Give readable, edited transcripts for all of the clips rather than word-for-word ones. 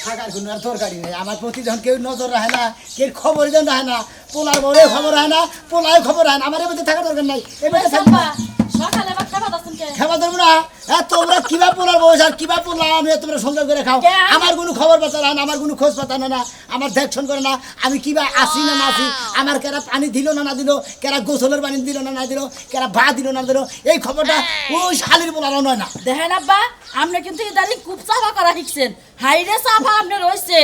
থাকার কোনো আর দরকারই নেই আমার প্রতি যখন কেউ নজর রাখে না কেউ খবর যেন রাখে না পোলার বড়ে খবর রাখে না পোলায় খবর রাখে না আমার এবার থাকার দরকার নাই এবার থাকবো সকালে বা খাবার দাছেন কে খাবার দেবো না হ্যাঁ তোমরা কিবা পোলার বয়স আর কিবা পোলা আমি তোমরা সংগ্রহ করে খাও আমার কোনো খবর পাতা না আমার কোনো খোঁজ পাতা না আমার দেখশন করে না আমি কিবা আসি না আসি আমার কেরা পানি দিল না দিল কেরা গোসলের পানি দিল না দিল কেরা ভা দিল না দিল এই খবরটা ওই শালির পোলারও নয় না দেখেন আব্বা আপনি কিন্তু ইদানিং খুব চাপা করা শিখছেন হাইরে চাপা আপনি রয়েছে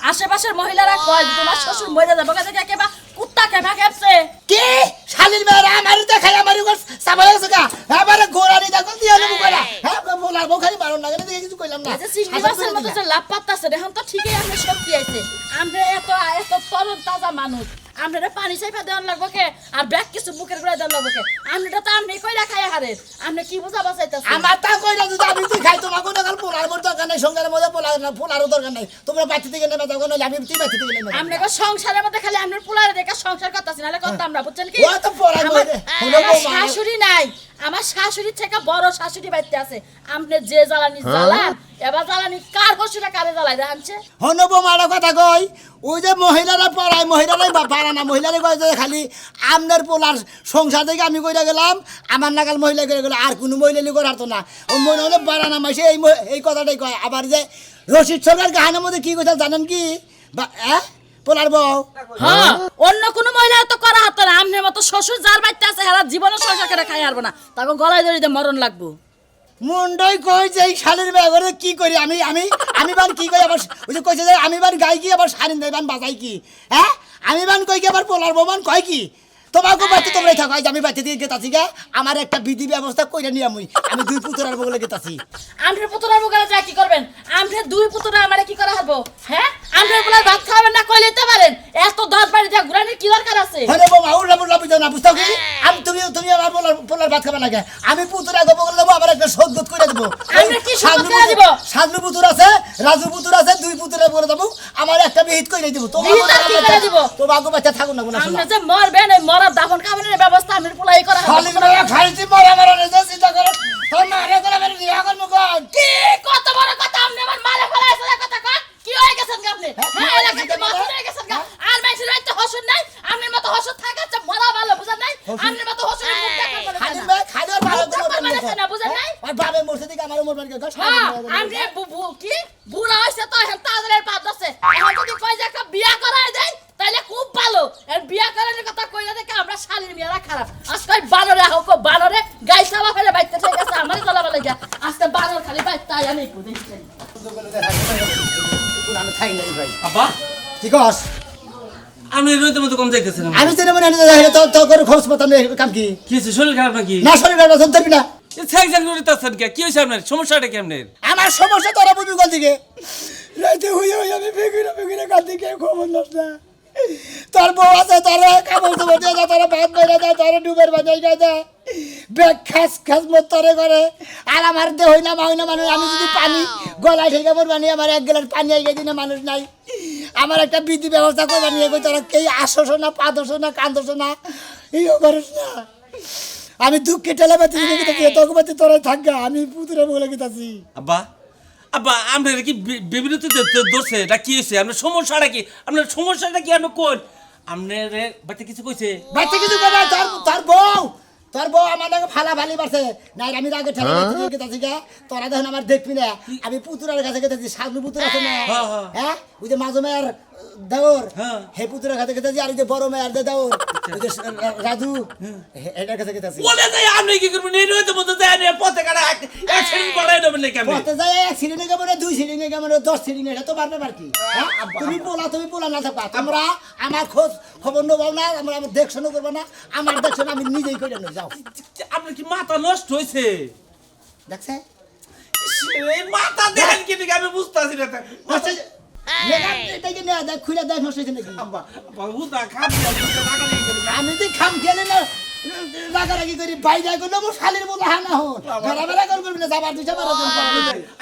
আশেপাশের মহিলারা কয় তোমার শ্বশুর মরে যাবে কাছে কেবা কুত্তা কেবা খেপছে কে শালির মেয়েরা আমার দেখাই আমার সাবাই আছে গা আমারে গোরানি দেখো দিয়া নেবো কইরা হ্যাঁ বলার বখারি মারন লাগে না কিছু কইলাম না এই যে সিংহি মাছের মতো যে লাভ পাত্তাছে এখন তো ঠিকই আপনি শক্তি আইছে আমরা এত তরুণ তাজা মানুষ আমরা পানি চাইপা দেওয়ার লাগবো কে আর ব্যাগ কিছু বুকের করে দেওয়ার লাগবো কে আমরা তো আপনি কইরা খাই হারে আপনি কি বুঝাবা চাইতাছেন আমার তা কইরা যদি আমি তুই খাই তোমার কোনো কাল পোলার মোর দরকার নাই সংসারের মধ্যে পোলারও দরকার নাই তোমরা বাচ্চা থেকে নেবে তখন নইলে আমি তুই বাচ্চা থেকে নেবে আমরা সংসারের মধ্যে খালি আমরা পোলারে দেখে সংসার করতেছি নাহলে করতাম আমরা বুঝছেন কি ও তো পোলার মধ্যে আমার শাশুড়ি নাই আমার শাশুড়ির থেকে বড় শাশুড়ি বাইতে আছে আপনি যে জ্বালানি জ্বালান এবার জ্বালানি কার বসুরা কারে জ্বালাই জানছে হনবো মারা কথা কই ওই যে মহিলারা পড়ায় মহিলারাই পারা না মহিলারাই কয় যে খালি আমনের পোলার সংসার থেকে আমি কইরা গেলাম আমার নাগাল মহিলা করে গেল আর কোনো মহিলা করার তো না ও মনে হলে পারা না মাসে এই কথাটাই কয় আবার যে রশিদ সরকার গাহানের মধ্যে কি কথা জানেন কি পোলার বউ হ্যাঁ অন্য কোনো মহিলা তো করা হতো না আমনের মতো শ্বশুর যার বাইতে আছে হেরা জীবনে সংসার করে খাই হারবো না তখন গলায় ধরে দিয়ে মরণ লাগবো মুন্ডই কই যে এই শালির ব্যাপারে কি করি আমি আমি আমি বান কি কই আবার ওই যে কইছে যে আমি বান গাই কি আবার শালিন দেই বান বাজাই কি হ্যাঁ আমি বান কই কি আবার পোলার বমান কয় কি তোমাকে বাড়িতে তোমরাই থাকো আমি বাড়িতে দিয়ে গেতাছি গা আমার একটা বিধি ব্যবস্থা কইরা নিয়ে আমি দুই পুতরার বগলে গেতাছি আমরে পুতরার বগলে যা কি করবেন আমরে দুই পুতরা আমারে কি করা হবো হ্যাঁ আমরে বলার ভাত খাবেন না কইলে তো পারেন এত 10 বাড়ি দিয়া ঘুরানির কি দরকার আছে আরে বাবা আউলা বুলা বুঝো না বুঝতাও কি আমি তুমি আমার পোলার ভাত খাবে না কে আমি পুতরা গো বগলে দেব আবার একটা সদগত কইরা দেব আমরে কি সদগত কইরা দিব সাজলু পুতুর আছে রাজু পুতুর আছে দুই পুতরা বলে দেব আমার একটা বিহিত কইরা দেব তোমাকে বাচ্চা থাকুন না কোনা আমরা যে মরবেন এই মরার দাফন কামনের ব্যবস্থা আমি পোলাই করা হবে খালি করে খাইছি মরা মরা রে চিন্তা করে তোর মারে করে মেরে বিয়া করব কোন কি কত বড় কথা আপনি আমার মারে ফলাইছে কথা কন কি হয়ে গেছেন আপনি হ্যাঁ এলাকাতে মাছ হয়ে গেছেন আর মাইছে রাইতে হসুন নাই আপনার মতো হসুন থাকাচ্ছে মরা ভালো বুঝেন নাই আপনার মতো হসুন মুখ দেখা বলে খালি খালি আর ভালো করে না বুঝেন নাই আর বাবে মরছে দিকে আমারও মরবার কে গাছ হ্যাঁ আপনি কি বুড়া হইছে তো হেন তাজরের পাত আছে এখন যদি কই যে একটা বিয়া করায় দেয় তাইলে খুব ভালো আর বিয়া করার কথা কইলা দেখে আমরা শালীর মেয়েরা খারাপ আজকে বানরে হোক বানরে গাই চালা ফেলে বাইতে ঠিক আছে আমারই চলা বলে গিয়া আজকে বানর খালি বাইতে আই আমি কই দেখছি আমি খাই নাই ভাই আব্বা কি কস আমি রইতে মতো কম যাইতেছেন আমি তো মনে হয় তো করে খোঁজ পাতা নেই কাম কি কি হয়েছে শরীর খারাপ নাকি না শরীর খারাপ ধরবি না স্যাংস্যাং করতেছেন কি হয়েছে আপনার সমস্যাটা কি আপনার আমার সমস্যা তোরা বুঝবি কোন দিকে রাইতে হইয়া হইয়া আমি বেগুনে কাল দিকে খবর না তোর বউ আছে তোর কাপড় তো বসে যা তোর ভাত বাইরে যায় তোর ডুবের বাজাই যায় ব্যাগ খাস খাস মত তরে করে আর আমার দে হইনা মাইনা মানুষ আমি যদি পানি গলায় ঠেকে পড় বানিয়ে আমার এক গ্লাস পানি আইগে দিনে মানুষ নাই আমার একটা বিধি ব্যবস্থা করে বানিয়ে কই তোরা এই আসছ না পাদছ না কান্দছ না এই করিস না আমি দুঃখে ঠেলা বাতি তোকে বাতি তোরাই থাকগা আমি পুতুরে বলে গেতাছি আব্বা আব্বা আপনার কি বিবৃতি ধরছে এটা কি হয়েছে আপনার সমস্যাটা কি আপনি কোন আপনার বাচ্চা কিছু কইছে বাচ্চা কিছু কই তোর বউ আমার নাকি ফালাফালি মারছে নাই আমি আগে ঠেলা বাতি গেতাছি গা তোরা দেখুন আমার দেখবি না আমি পুতুরের কাছে গেতাছি সাজু পুতুর আছে না হ্যাঁ ওই যে মাজমের দেওর হে পুতুরের কাছে গেতাছি আর ওই যে বড় মেয়ের দেওর ওই যে রাজু এটার কাছে গেতাছি বলে যাই আপনি কি করবেন এই রইতে মতো যায় না পথে কাটা এক সিরিং পড়াই দেবেন নাকি আপনি পথে যায় এক সিরিং কেমন দুই সিরিং কেমন 10 সিরিং এটা তো পারবে আর কি তুমি পোলা না থাকবা তোমরা আমার খবর নেবাও না আমরা দেখশনও করবো না আমার দেখশন আমি নিজেই করে নেব যাও আপনার কি মাথা নষ্ট হয়েছে দেখছে এই মাথা দেখেন কি দিকে আমি বুঝতাছি না এটাকে নেওয়া দেখ খুলে দেখ নষ্ট হয়েছে নাকি আব্বা বুঝা খাম আমি তো খাম খেলে না রাগারাগি করি বাইরে করলে আমার শালির বলে হানা হন বেড়া করবি না যাবার দিছে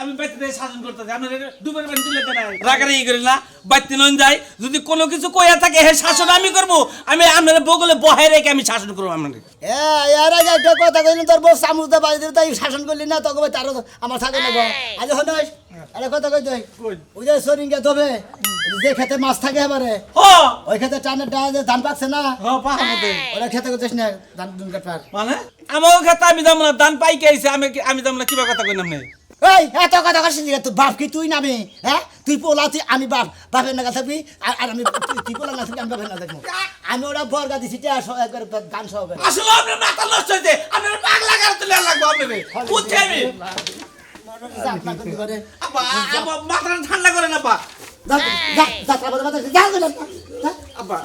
আমি বাইতে শাসন করতেছি আপনার ডুবের বাড়ি তুলে দেন রাগারাগি করি না বাইতে নন যাই যদি কোনো কিছু কইয়া থাকে হে শাসন আমি করব আমি আপনার বগলে বহাই রেখে আমি শাসন করব আপনাকে এর আগে একটা কথা কইলি তোর বউ চামুচটা বাড়ি দিল তাই শাসন করলি না তোকে তারও আমার থাকে না আজ হনস আরে কথা কই তুই ওই যে সরিঙ্গা তবে যে খেতে মাছ থাকে এবারে ও ওই খেতে টানের ধান পাকছে না পাহাড়ে ওরা খেতে করছিস না ধান দুন কাটবার মানে আমাও খেতে আমি যাম না দান পাই কে আইছে আমি যাম না কিবা কথা কইলাম না এই এত কথা করছিস তোর বাপ কি তুই নামে হ্যাঁ তুই পোলা তুই আমি বাপের না থাকবি আর আমি তুই পোলা না থাকবি আমি বাপের না থাকবো আমি ওরা বর্গা দিছি একবার গান সহ আসলে আপনার মাথা নষ্ট হইছে আপনার পাগলা গার তুলে লাগবো আপনারে বুঝছি আমি আব্বা আব্বা মাথা ঠান্ডা করে না আব্বা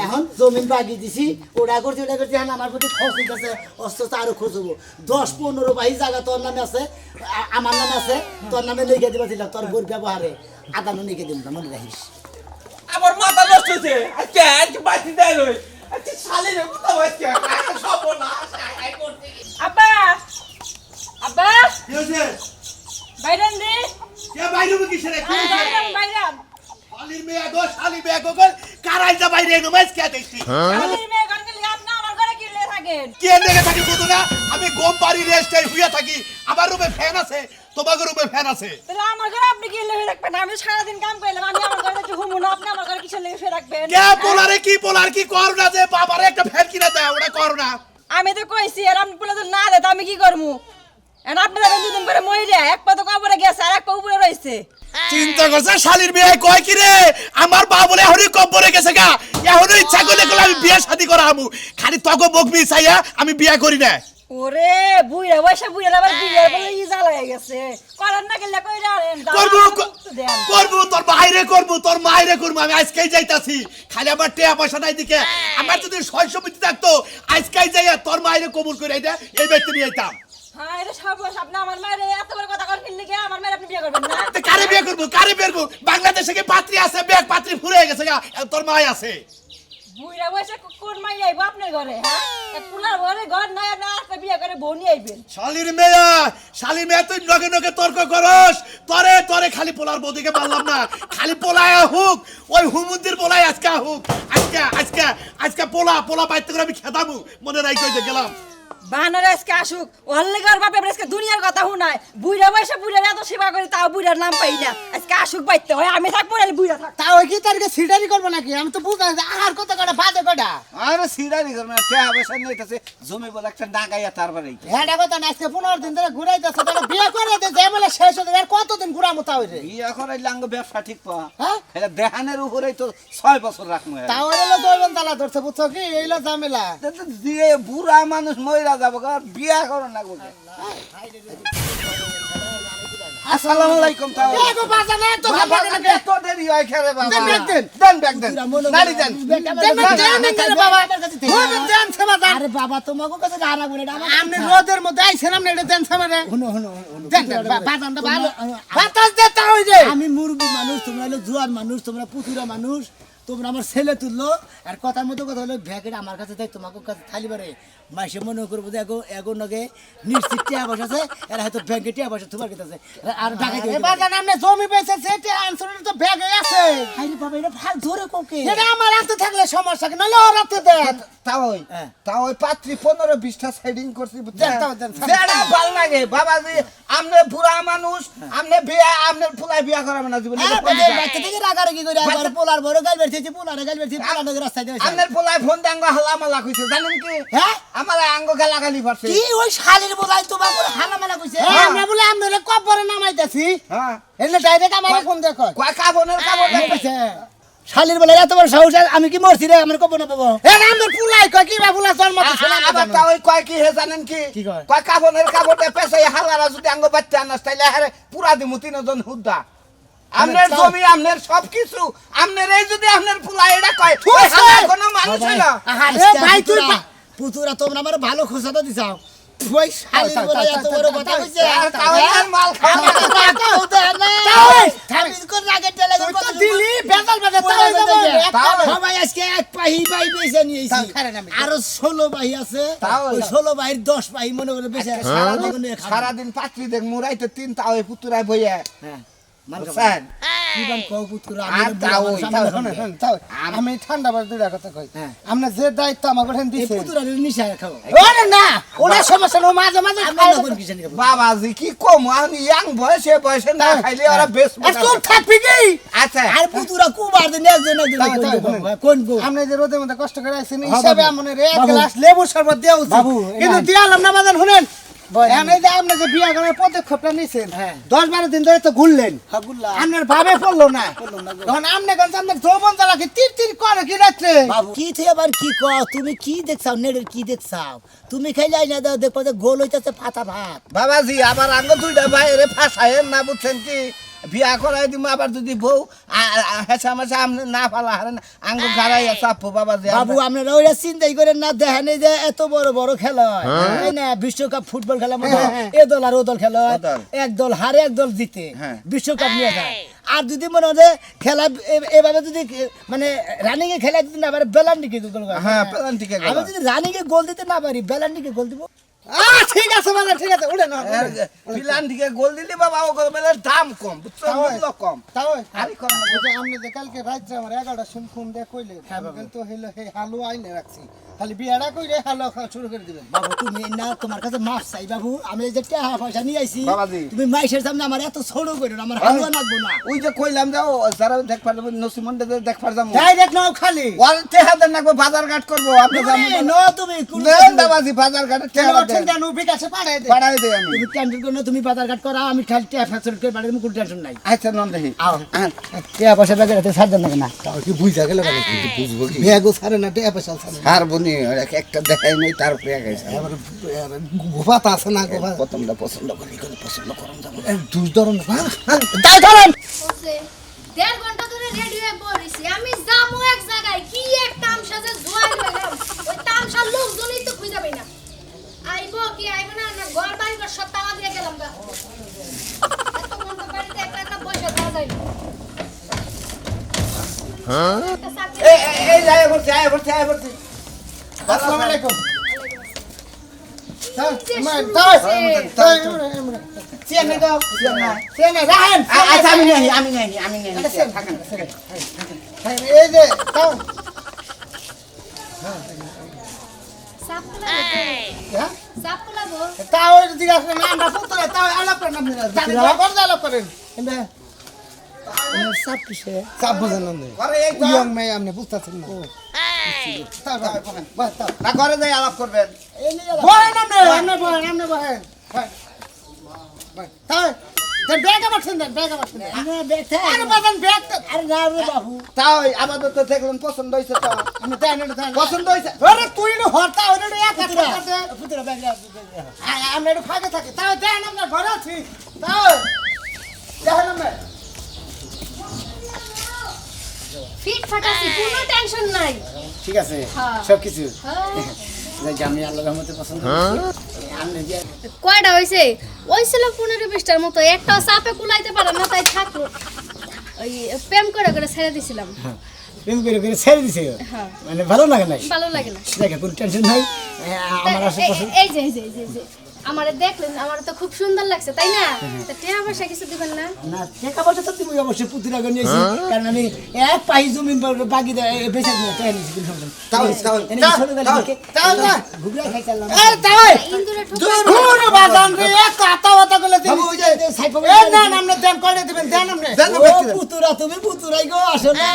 এখন জমিন বাগিয়ে দিছি ওটা করছি এখন আমার প্রতি খরচ হইতেছে অস্ত্র আরো খরচ হবো 10-15 বাহি জায়গা তোর নামে আছে আমার নামে আছে তোর নামে লিখে দিবা দিলাম তোর বোর ব্যবহারে আদানো লিখে দিন মনে রাখিস আমার মাথা নষ্ট হইছে আজকে বাতি দেয় রই আজকে শালি রে কথা হইছে সব না আই করতে আব্বা আব্বা কি হইছে বাইরান দে কে বাইরে কি সেরে কি বাইরান বাইরান শালি মেয়ে গোগল কারাই যা বাইরে নমাজ কে দেখছি শালির মেয়ে গনকে লিয়ে আপনি আমার ঘরে কি লিয়ে থাকেন কে লেগে থাকি বুঝো না আমি গম বাড়ি রেস্টে শুয়ে থাকি আমার রুমে ফ্যান আছে তোমার রুমে ফ্যান আছে তাহলে আমার ঘরে আপনি কি লিয়ে রাখবেন আমি সারা দিন কাম করলাম আমি আমার ঘরে একটু ঘুমু না আপনি আমার ঘরে কিছু লিয়ে রাখবেন কে পোলারে কি পোলার কি কর না যে বাবারে একটা ফ্যান কিনা দেয় ওটা কর না আমি তো কইছি আর আপনি বলে তো না দে তো আমি কি করমু এখন আপনারা দুদিন পরে মইরা এক পা তো কবরে গেছে আর এক পা উপরে রইছে চিন্তা করছে শালির মেয়ে কয় কি রে আমার বাবা বলে এখনই কবরে গেছে গা এখনই ইচ্ছা করলে আমি বিয়ে শাদী করামু খালি তক বকবি চাইয়া আমি বিয়ে করি না ওরে বুইরা বয়সে বুইরা আবার বিয়ে বলে ই জ্বালায় গেছে করেন না গেলে কইরা আনেন করবো তোর বাইরে করবো তোর মাইরে করবো আমি আজকেই যাইতাছি খালি আমার টেয়া পয়সা নাই দিকে আমার যদি 600 মিটি থাকতো আজকেই যাইয়া তোর মাইরে কবুল করে এই ব্যক্তি নিয়ে আইতাম হ্যাঁ এটা সব আপনি আমার মায়ের এত বড় কথা করেন লিখে আমার মায়ের আপনি বিয়ে করবেন না কারে বিয়ে করবো বাংলাদেশে কি পাত্রী আছে ব্যাগ পাত্রী ফুরে গেছে গা তোর মাই আছে বুইরা বয়সে কোন মাই আইবো আপনার ঘরে হ্যাঁ পুলার ঘরে ঘর নাই না আজকে বিয়ে করে বউ নিয়ে আইবেন শালির মেয়ে তুই নগে নগে তর্ক করস তরে খালি পোলার বৌদিকে পারলাম না খালি পোলায় হুক ওই হুমুদ্দির পোলায় আজকে পোলা বাইতে করে আমি খেতামু মনে রাখি যে গেলাম বানর আজকে আসুক ওর বাপে আজকে দুনিয়ার কথা শুনায় বুইরা বয়সে বুইরা এত সেবা করি তাও বুইরার নাম পাই না আজকে আসুক বাইতে হয় আমি থাকবো না বুইরা থাক তাও কি তারকে সিডারি করবে নাকি আমি তো বুঝতে আর কত কটা বাজে কটা আরে সিডারি করবে না টেয়া পয়সা নিতেছে জমি বলে একটা ডাকাইয়া তারপরে হ্যাঁ কথা না আজকে 15 দিন ধরে ঘুরাইতেছে তাহলে বিয়ে করে দে যে বলে শেষ হতে আর কতদিন ঘুরামু তাও রে বিয়ে করে লাঙ্গ ব্যবসা ঠিক পাওয়া হ্যাঁ এটা দেহানের উপরেই তো 6 বছর রাখমু তাও এলো দইবেন তালা ধরছে বুঝছো কি এইলো ঝামেলা দিয়ে বুড়া মানুষ মইরা যাবো আর বিয়া করো না বলে আসসালামু আলাইকুম তাও এগো বাজানে তো তো দেরি হয় খেলে বাবা দেন ব্যাগ দেন নালি দেন আরে বাবা তোমাকে কাছে রানা বলে আপনি রোদের মধ্যে আইছেন আপনি এটা দেন সামনে হুনো দেন বাজানটা ভালো বাতাস দে তাও রে আমি মুরগি মানুষ তোমরা হলো জুয়ার মানুষ তোমরা পুতুরা মানুষ তোমরা আমার ছেলে তুললো আর কথার মতো কথা হলো ভ্যাকেট আমার কাছে দেয় তোমাকে কাছে থালি বারে মাসে মনে করবো যে এগো নগে নিশ্চিত টিয়া বসাছে এরা হয়তো ব্যাংকে টিয়া বসে তোমার কাছে আর ঢাকায় দিয়ে বাজান আপনি জমি পেয়েছে সেটা আনসারের তো ব্যাগে আছে আরে বাবা এটা ভাগ ধরে কোকে এটা আমার হাতে থাকলে সমস্যা কি নালে ওর হাতে দেন তাও ওই পাত্রী 15-20টা সেটিং করছি দেন যেটা ভাল লাগে বাবাজি আমনে বুড়া মানুষ আমনে বিয়া আমনের ফুলাই বিয়া করাবে না জীবনে বাচ্চা থেকে রাগারাগি করে একবার পোলার বড় গাল বেরছে পোলারে গাল বেরছে পোলারে রাস্তায় দিয়ে আমনের ফুলাই ফোন দাঙ্গা হালামালা কইছে জানেন কি হ্যাঁ আমার আঙ্গ গালাগালি করছে কি ওই শালির বলাই তোমার করে হালামালা কইছে আমরা বলে আমরে কবরে নামাইতাছি হ্যাঁ এলে ডাইরেক্ট আমার কোন দেখো কয় কাবনের কাবন কইছে শালির বলে এত বড় সাহস আমি কি মরছি রে আমার কবর না পাবো এ আমরে ফুলাই কই কি বা ফুলা জন্ম দিছে আবার তা ওই কয় কি হে জানেন কি কি কয়? কয় কাবনের কাবনে পেছাই হালারা যদি আঙ্গ বাচ্চা আনাস তাইলে হারে পুরা দিমু তিনজন হুদ্দা আমনের জমি আমনের সবকিছু আমনের এই যদি আমনের ফুলাই এটা কয় ওই হালার কোনো মানুষ হইল আরে ভাই তুই পুতুরা তোমরা আমার ভালো খোসাটা দিছাও ওই শালির বলে এত বড় কথা কইছে কাউনের মাল খাওয়া তাও দে না তামিজ কর লাগে টেলে কত দিলি বেজাল বেজাল তাও সবাই আজকে এক পাহি পাই বেচে নিয়েছি তাও খারেন আমি। আরো 16 পাহি আছে তাও ওই 16 পাহির 10 পাহি মনে করে বেচে সারাদিন পাত্রী দেখ মুরাইতে 3 তাও এই পুতুরায় বইয়া হ্যাঁ বুঝছেন? কি বান কও পুতুরা আর তাও ওই, তাও শোনেন, শোনেন, তাও আমি ঠান্ডা বাস দুইটা কথা কই হ্যাঁ। আমরা যে দায়িত্ব আমাকে হেন এই দিছে পুতুরা নিশা খাও ওরে না ওরা সমস্যা না মাঝে মাঝে আমরা খাই। না কোন কিছু নিয়ে বাবাজি কি কম আমি ইয়াং বয়সে বয়সে না খাইলে ওরা বেশ আর চুপ থাকবি কি আচ্ছা আর পুতুরা কুবার দিন একজন তাও, তাও, কোন গো আপনি যে রোদের মধ্যে কষ্ট করে আছেন হ্যাঁ, হিসাবে বাবু। আমনে এক বাবু। গ্লাস লেবু শরবত দেওয়া উচিত বাবু, কিন্তু না। দিয়ালাম না বাজান শুনেন বলেন। এখন এই যে আপনি যে বিয়া করার পদক্ষেপটা নিছেন হ্যাঁ। 10-12 দিন ধরে তো ঘুরলেন হাগুল্লা আপনার ভাবে পড়লো না পড়লো না গো। এখন আপনি কোন আপনার যৌবন জ্বালাকে তীর তীর করে কি রাত্রে বাবু কি থেকে আবার কি কও তুমি কি দেখছাও নেড়ের কি দেখছাও তুমি খাইলে আইনা দাও দেখো যে গোল হইতাছে ফাটা ভাত বাবাজি আবার আঙ্গ দুইটা বাইরে ফাঁসায়েন না বুঝছেন কি বিয়া করাই দিম আবার যদি বউ হেসা মেসা আপনি না ফালা হারেন আঙ্গ গাড়াইয়া চাপো বাবাজি বাবু আপনারা ওইটা চিন্তাই করেন না দেখেন এই যে এত বড় বড় খেলা হয় তাই না বিশ্বকাপ ফুটবল খেলা মধ্যে হ্যাঁ। এ দল আর ও দল খেলা হয় ও দল। এক দল হারে এক দল জিতে হ্যাঁ। বিশ্বকাপ নিয়ে যায় আর যদি মনে হয় যে খেলা এভাবে যদি মানে রানিং এ খেলা যদি না পারে বেলান্ডিকে গোল করে হ্যাঁ পেনাল্টিকে আমি যদি রানিং এ গোল দিতে না পারি বেলান্ডিকে গোল দিব ঠিক আছে মানে ঠিক আছে উঠে না পেনাল্টিকে গোল দিলি বাবা ও গোলের দাম কম বুঝছেন মূল্য কম তাও আরে কম না। ওই যে আপনি যে কালকে রাত্রে আমার 11টার সময় ফোন দিয়ে কইলে কিন্তু হইলো হে হালু আইনে রাখছি খালি বিয়াটা কইরে হালু খাওয়া শুরু করে দিবেন বাবু তুমি না তোমার কাছে মাফ চাই বাবু আমি এই যে টাকা পয়সা নিয়ে আইছি বাবাজি। তুমি মাইশের সামনে আমার এত ছোট করো না আমার হালুয়া নাকবো না ওই যে কইলাম যাও যারা দেখবার যাবো নসিমন্ডে দেখবার যাবো ডাইরেক্ট নাও খালি ওর টেহাদের নাকবো বাজার ঘাট করবো আপনি নো তুমি কোন দেন বাবাজি বাজার ঘাটে টেহাদের দেন টেনশন বিকাশে পাঠাই দে পাঠাই দেই আমি তুমি টেনশন করো না তুমি বাজার ঘাট করো আমি খালি টাকা ফ্যাসিলিটি করে বাড়ি কোনো টেনশন নাই আচ্ছা নন দেখি আও টাকা পয়সা ব্যাগে রাখতে ছাড় দেন না তাও কি বুঝা গেল মানে বুঝবো কি বিয়াগো সারে না টেয়া পয়সা সারে আর বনি একটা দেখাই নাই তারপরে গেছে এবার গোফাত আছে না গোফা প্রথমটা পছন্দ করি পছন্দ করুন যাবো দুই ধরন তাই ধরেন হচ্ছে 1.5 ঘন্টা ধরে রেডি হয়ে পড়েছি আমি যাবো এক জায়গায় কি এক তামসা যে জোয়াই হইলাম ওই তামসার লোকজনই তো খুঁজে পাই না আইবো কি আইবো না না ঘর বাড়ি ঘর সব তালা দিয়ে গেলাম গা এত ঘন্টা বাড়িতে একটা একটা বসে থাকা যায় না এই যায় বলছে আয় বলছে আয় বলছে আসসালামু আলাইকুম চেনে দাও চেনে রাহেন আচ্ছা আমি নেই থাকেন এই যে তাও সাপ কুলাবো সাপ কুলাবো তাও জিজ্ঞাসা না আমরা পুত্র তাও আলাপ করেন আপনি জানেন কোন আলাপ করেন কিন্তু সব কিছু চাপ বুঝেন না ঘরে এই তো ইয়ং মেয়ে আপনি বুঝতেছেন না তাও বাস তাও না ঘরে যাই আলাপ করবেন বহেন আপনি বহেন তাও ব্যাগ আমার শুনতেন ব্যাগ আমার শুনতেন আমরা দেখতে আরে বাজান ব্যাগ আরে না রে বাবু তাও আপাতত দেখলেন পছন্দ হয়েছে তো আমি দেন এটা দেন পছন্দ হয়েছে আরে তুই নো হরতা ওরে এক পুতুরা হাতে পুতুরা ব্যাগ আমরা একটু ফাঁকে থাকি তাও দেন আমরা ঘরে আছি তাও দেখেন আমরা ফিট ফাটাছি কোনো টেনশন নাই ঠিক আছে হ্যাঁ। সব কিছু হ্যাঁ আমি আল্লাহর রহমতে পছন্দ করি আমি যে কয়টা হইছে ওই ছিল 15-20টার মতো একটা সাপে কুলাইতে পারে না তাই থাকলো ওই প্রেম করে করে ছেড়ে দিছিলাম প্রেম করে করে ছেড়ে দিছে হ্যাঁ মানে ভালো লাগে নাই ভালো লাগে না দেখে কোনো টেনশন নাই আমার আসলে পছন্দ এই যে আমারে দেখলেন আমার তো খুব সুন্দর লাগছে তাই না তা টিয়া পয়সা কিছু দিবেন না না টাকা পয়সা তো তুমি অবশ্যই পুতুরা করে নিয়েছি কারণ আমি এক পাই জমিন বাকি বেঁচে দিয়ে টাকা নিয়েছি কিন্তু ঘুগরা খাইছিলাম এই তাও ইন্দুরে ঠোক দূর বাজান রে এক কথা কথা বলে দিন বাবু, ওই যে সাইফ এই না আপনি দেন করে দিবেন দেন আপনি পুতুরা তুমি পুতুরাই গো আসলে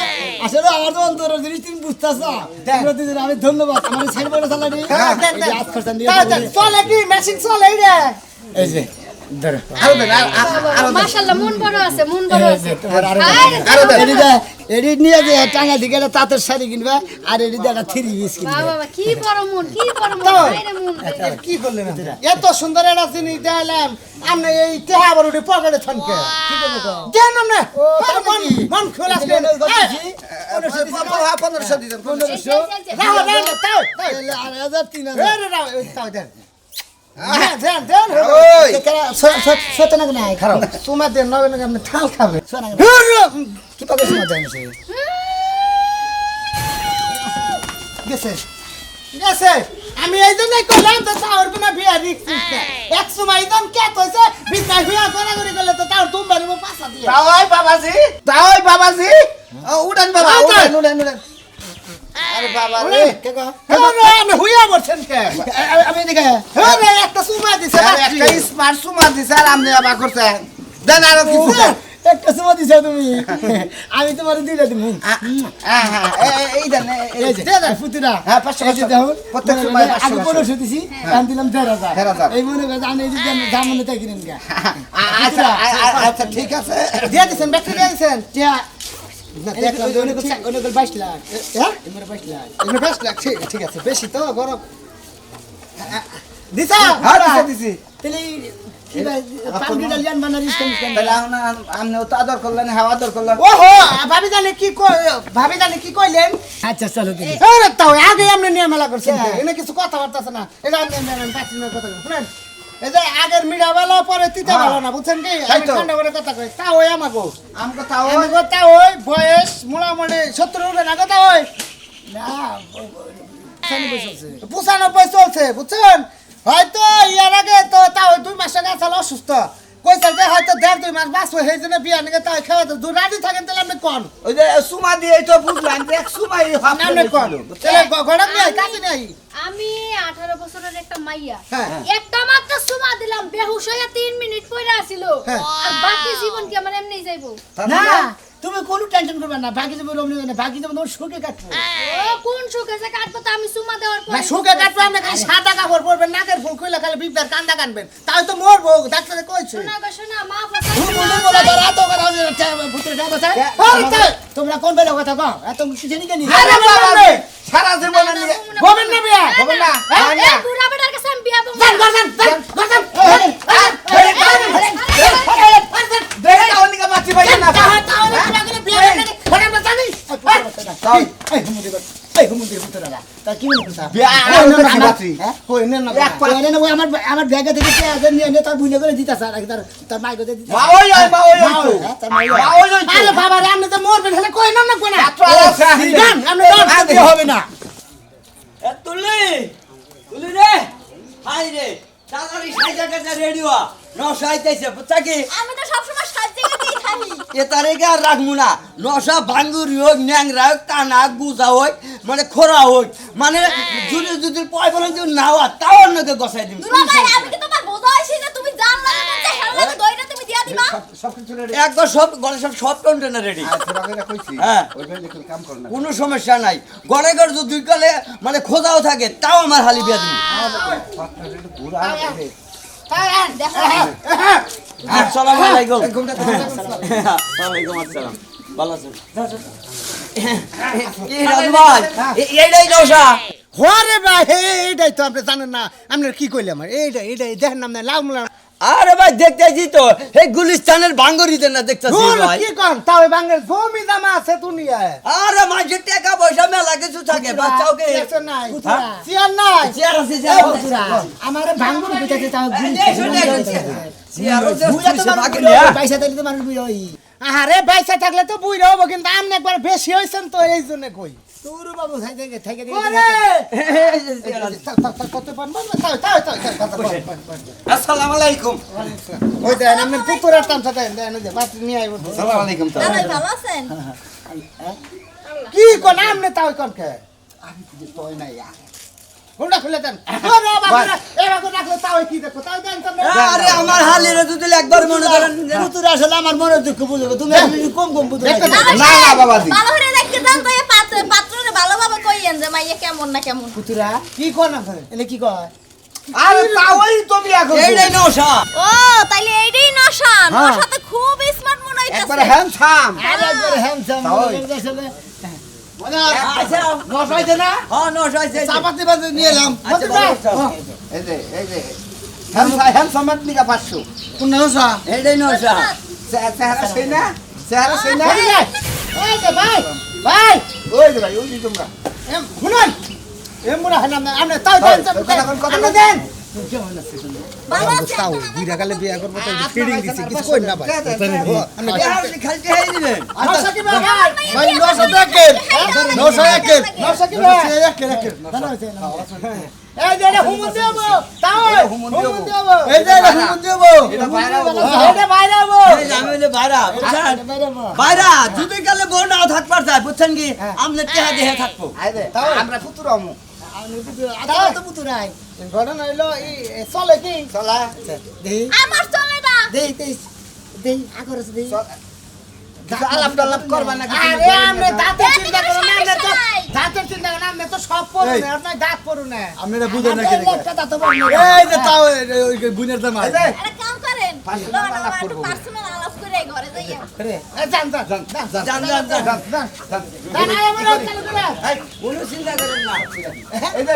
আসলে আমার তো অন্তরের জিনিস তুমি বুঝতেছ আমি ধন্যবাদ আমার সাইড বলে চালানি আজ খরচা দিয়ে চলে কি মেশিন চলে রে এই যে ধরো মাশাআল্লাহ মন বড় আছে মন বড় আছে এডি নিয়ে যে টাঙ্গা দিকে তাঁতের শাড়ি কিনবা আর এডি দিয়ে একটা 3 পিস কিনবা বাবা কি বড় মন আরে মন কি করলেন আপনি? এত সুন্দর একটা জিনিস দিলাম আপনি এই টেহা আবার উঠে পকেটে থানকে কি করবো তো দেন আপনি মন মন খোলা আছে 1500 দিতেন রাহো দেন তাও আর 3000 এই রে রাহো এই তাও দেন দেন দেন ওই সত না নাই খারাপ তোমার দেন নগে নগে আপনি থাল খাবে কি পাবে সময় দেন সে গেছে গেছে আমি এই জন্যই কইলাম তো তাওর কোনো বিয়া রিক্স এক সময় একদম কে কইছে বিনা বিয়া করা করে গেলে তো তাও তুমি বাড়িব পাছা দিয়ে তাই বাবাজি উড়েন বাবা উড়েন আরে বাবা রে কে কো আমি হুইয়া বলছেন কে আমি এদিকে হ্যাঁ একটা সুমা দিছে আরে একটা স্মার্ট সুমা দিছে আর আপনি আবার করছেন দেন আরো কিছু দেন একটা সময় দিছো তুমি আমি তোমার দিলে তুমি হ্যাঁ এই দেন এই যে দে ফুতুরা হ্যাঁ 500 দেখো প্রত্যেক সময় আগে 1500 দিছি আমি দিলাম 15,000 1,000 এই মনে করে আমি এই যে জামনে তাই কিনেন গা আচ্ছা ঠিক আছে দিয়ে দিছেন ব্যাটারি দিয়ে দিছেন টিয়া দেখলাম অনেক 22 লাখ হ্যাঁ এমন 22 লাখ এমনি 5 লাখ ঠিক আছে বেশি তো গরম দিছা হ্যাঁ দিছি তাহলে কি ভাই পাঙ্গি ডালিয়ান বানার ইস্তেম তাহলে আপনি তো আদর করলেন হাওয়া আদর করলেন ওহো ভাবি জানে কি কইলেন আচ্ছা চলো দিদি আরে তাও আগে আমরা নিয়ে মেলা করছেন এনে কিছু কথাবার্তা আছে না এটা আমি পাচ্ছিনা কথা শুনেন এই যে আগের মিডা ভালো পরে তিতা ভালো না বুঝছেন কি তাই আমি তো। ঠান্ডা করে কথা কই তা ওই আমাগো আমাকে তাও আমাগো তা ওই বয়স মোটামুটি 70 উঠে না কথা ওই না সানি বসেছে 95 চলছে বুঝছেন হয়তো ইয়ার আগে তো তাও 2 মাস আগে আসলে অসুস্থ কইছে যে হয়তো 1.5-2 মাস বাঁচবো সেই জন্য বিয়া নিয়ে তাও খাওয়া তো দূর রাজি থাকেন তাহলে আপনি কোন ওই যে সুমা দিয়ে তো বুঝলাম যে এক সুমাই আপনি কোন তাহলে গড়ক নাই কাছে নাই আমি 18 বছরের একটা মাইয়া হ্যাঁ। একটা মাত্র সুমা দিলাম বেহুশ হয়ে 3 মিনিট পড়ে আছিল হ্যাঁ। আর বাকি জীবন কি আমার এমনি যাইবো না তুমি কোনো টেনশন করবে না বাকি যাবে রমনি না বাকি যাবে তোমার সুখে কাটবো ও কোন সুখে যে কাটবো তো আমি সুমা দেওয়ার পর না সুখে কাটবে আপনি খালি সাদা কাপড় পরবেন নাকের ফুল কইলা খালি বিপদার কান্দা কানবেন তাই তো মরবো ডাক্তারে কইছে শোনা গো শোনা মা তুমি বলে তো রাত করে ভূতের যাবো তাই তোমরা কোন বেলা কথা কও এত কিছু জানি কেন আরে বাবা রে সারা জীবনে নিয়ে হবেন না বিয়া হবে না এ বুড়া বেটার কাছে আমি বিয়া বলবো দেখে তাও নিকা বাঁচি পাই না এই হুমুন্দির ভূতেরা তা কি মনে করছ বিয়া বাঁচি কই নেন না আমার ব্যাগে থেকে পেঁয়াজ নিয়ে এনে তার বুনে করে দিতেছে আর তার মাইকে দিয়ে দিতেছে মা ওই তো তার মাইকে মা ওই তো আরে বাবা রে আপনি তো মরবেন হলে কই না না কোন আপনি দিতে হবে না তুলি তুলি রে হাই রে তাড়াতাড়ি সাইজা কাজা রেডি হওয়া নশা আইতেছে বুঝছা কি আমি তো সবসময় সাজতে গিয়েই থাকি এ তারিখে আর রাখবো না নশা ভাঙ্গুরি হোক ন্যাংরা হোক টানা গুজা হোক মানে খোরা হোক মানে যদি যদি পয় বলেন যদি না হওয়া তাও অন্যকে গসাই দিবি দুলা ভাই আমি কি তোমার বোঝা হইছি যে তুমি জান লাগে না হেল লাগে দইটা তুমি দিয়া দিবা সবকিছু রেডি একবার সব গণেশ সব কন্টেনার রেডি তোরা কইরা কইছি হ্যাঁ। ওইভাবে কি কাম কর না কোনো সমস্যা নাই গড়ে গড় যদি দুই কালে মানে খোঁজাও থাকে তাও আমার হালি বিয়া দিবি পুরা আছে দেখো আসসালামু আলাইকুম এই ঘুমটা ওয়ালাইকুম আসসালাম ভালো আছেন কি রাজু ভাই এইটাই নশা হরে ভাই এইটাই তো আপনি জানেন না আপনার কি কইলাম এইটাই দেখেন না লাল মুলা আরে ভাই দেখতেছি তো এই গুলিস্তানের ভাঙ্গরিতে না দেখতেছি ভাই কি কোন তাও বাঙ্গের জমি জামা আছে দুনিয়ায় আরে মাঝে টাকা পয়সা মেলা কিছু থাকে বাচ্চাওকে চেয়ার নাই চেয়ার নাই চেয়ার আছে আমার ভাঙ্গুর পিটাতে তাও পয়সা দিলে তো মানুষ বুঝে ওই আরে পয়সা থাকলে তো বুইরা হবো কিন্তু আপনি একবার বেশি হইছেন তো এই জন্য কই তোর বাবু থেকে থেকে কত পারবেন আসসালামু আলাইকুম ওই দেন আপনি পুকুরের টামটা দেন দেন যে মাছ নিয়ে আইব আসসালামু আলাইকুম তো দাদা ভালো আছেন কি কোন আপনি তাও কোন কে আমি তো তোই নাই ঘুমটা খুলে দেন ওরে বাবা এরকম রাখলে তাও কি দেখো তাও দেন তো আরে আমার হালিরে যদি একবার মনে করেন পুতুর আসলে আমার মনে দুঃখ বুঝবে তুমি কম কম বুঝবে না না বাবাজি ভালো করে দেখতে যান তো এই পাত্ররে ভালোভাবে কইয়েন যে মাইয়া কেমন না কেমন পুতুরা কি কোন আছে এনে কি কয় আরে তাওই তো বিয়া করব এইটাই নশা ও তাইলে এইটাই নশা নশাতে খুব স্মার্ট মনে হইতাছে একবারে হ্যান্ডসাম আরে একবারে হ্যান্ডসাম আসলে আচ্ছা নশাইতে না হ্যাঁ নশা আছে চাপাতি বাজে নিয়ে এলাম এই যে হ্যান্ডসামের লিগা 500 কোন নশা এইটাই নশা চেহারা সেই না চেহারা সেই না এই যে ভাই ভাই ওই যে ভাই ওই যে তোমরা শুনুন এমরা হলাম না আপনি তাও দেন কথা কোন কথা আপনি দেন কেমন আছে ভালো আছে তাও বুইরা কালে বিয়া করবো তো ফিডিং দিছি কিছু কই না ভাই আমি খালি টেহাই দিবেন আচ্ছা কি ভাই ভাই 900 টাকা 900 টাকা 900 কি ভাই দাঁড়া হইছে এই যে হুমুন দেব তাও হুমুন দেব এই যে হুমুন দেব এটা বাইরে হবো। এটা বাইরে হবো এই যে আমি হইলে বাইরা বুঝছেন বাইরা যদি কালে বউ নাও থাকবার চাই বুঝছেন কি আমনে টেহা দেহে থাকবো আইরে আমরা ফুতুর আমু তাও তো পুতুরাই ঘটনা হইলো এই চলে কি চলা দেই আমার চলে না দেই দেই আগরে দেই কিছু আলাপ টালাপ করবা না কিছু আরে আমরা দাঁতের চিন্তা করো না আমরা তো দাঁতের চিন্তা করো না আমরা তো সব পড়ু না আপনার দাঁত পড়ু না আপনারা বুঝেন না কি একটা দাঁত পড়ু এই যে তাও ওই বুনের জামাই একটা কাম করেন Personal আলাপ করবো। পার্সোনাল আলাপ করে ঘরে যাইয়া জান জান জান জান জান আমরা চালু করে কোনো চিন্তা করেন না এই যে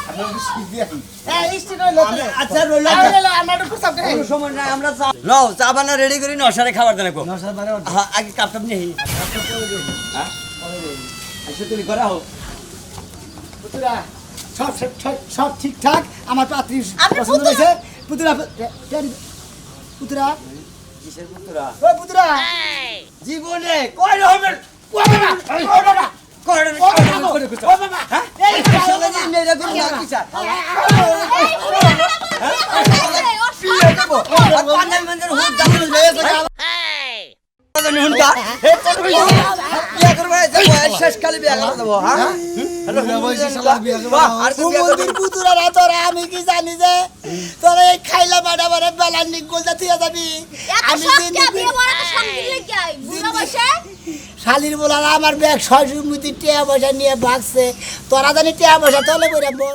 আমরা বিস্কুট দিয়ে আসি। এই স্টিক হইলো আচ্ছা রইলাম আমরা একটু প্রস্তাব করে কোনো সময় নাই আমরা নাও চা বানা রেডি করি নশারে খাবার দেন কো হ্যাঁ আগে কাপটাপ নেই হ্যাঁ আচ্ছা তুমি করা হোক পুতুরা সব ঠিকঠাক আমার পাত্রী আপনি পছন্দ হয়েছে পুতুরা পুতুরা কিসের পুত্রা ও পুতুরা জীবনে কয় রকমের করে হ্যাঁ এই শালা যে মেয়েরা করে না কি চায় বিয়ে দেবো আর পান্ডাল মন্দির হুট দাম লয়ে যাবে জানি হুনকা হে চল বিয়ে করবে শেষ কালে বিয়ে করে দেবো হ্যাঁ আর কি বিয়ে করবে মন্দির পুতুরা না তোরা আমি কি জানি যে তোরা এই খাইলা বাড়া বাড়া বেলা নিকল জাতীয় যাবি আমি শালির বলার আমার ব্যাগ 600 মুতি টিয়া পয়সা নিয়ে ভাগছে তোরা জানি টিয়া পয়সা তলে করে মোর